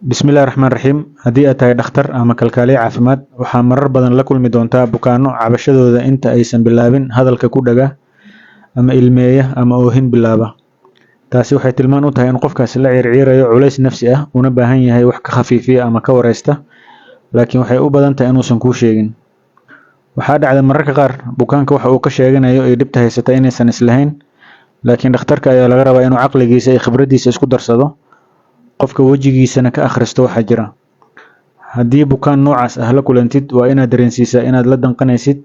Bismillaahi Raxmaani Raxiim. Haddii aad tahay dhakhtar ama kalkaaliye caafimaad, waxaa marar badan la kulmi doontaa bukaanno cabashadooda inta aysan bilaabin hadalka ku dhaga ama ilmeeya ama oohin bilaaba. Taasi waxay tilmaan u tahay in qofkaasi la circirayo culays nafsi ah una baahan yahay wax ka khafiifiya ama ka wareysta, laakiin waxay u badan tahay inuusan kuu sheegin. Waxaa dhacda mararka qaar bukaanka waxa uu ka sheeganayo ay dhibta haysata inaysan islahayn, laakiin dhakhtarka ayaa laga rabaa inuu caqligiisa iyo khibraddiisa isku darsado, qofka wejigiisana ka akhristo waxa jira. Haddii bukaan noocaas ah la kulantid, waa inaad dareensiisaa inaad la danqanaysid,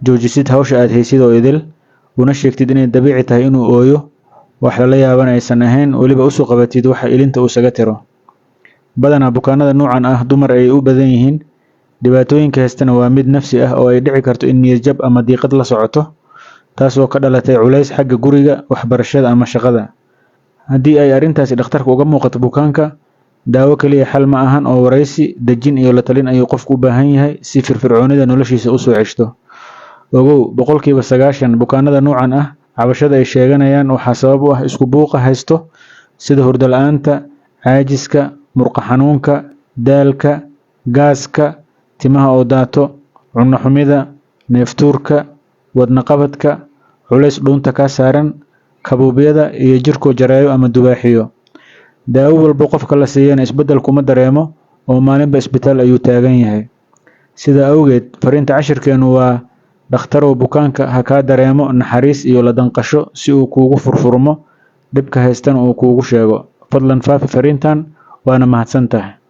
joojisid hawsha aad haysid oo idil, una sheegtid inay dabiici tahay inuu ooyo, wax lala yaabana aysan ahayn, weliba u soo qabatid waxa ilinta uu isaga tiro. Badanaa bukaanada noocan ah dumar ay u badan yihiin, dhibaatooyinka haystana waa mid nafsi ah oo ay dhici karto in niyad jab ama diiqad la socoto, taasoo ka dhalatay culays xagga guriga, waxbarashada ama shaqada. Haddii ay arrintaasi dhakhtarka uga muuqato bukaanka, daawo kaliya xal ma ahan oo wareysi, dejin iyo la talin ayuu qofku u baahan yahay si firfircoonida noloshiisa u soo ceshto. Ogow, boqolkiiba 90 bukaanada noocan ah cabashada ay sheeganayaan waxaa sabab u ah isku buuqa haysto sida hurdo la'aanta, caajiska, murqa xanuunka, daalka, gaaska, timaha oo daato, cunno xumida, neeftuurka, wadna qabadka, culays dhuunta ka saaran, kabuubyada iyo jirkoo jareeyo ama dubaaxiyo. Daawo walba qofka la siiyana isbeddel kuma dareemo oo maalinba isbitaal ayuu taagan yahay. Sidaa awgeed, fariinta cashirkeenu waa dhakhtarow bukaanka ha kaa dareemo naxariis iyo la danqasho si uu kuugu furfurmo, dhibka haystana uu kuugu sheego. Fadlan faafi fariintan, waana mahadsantahay.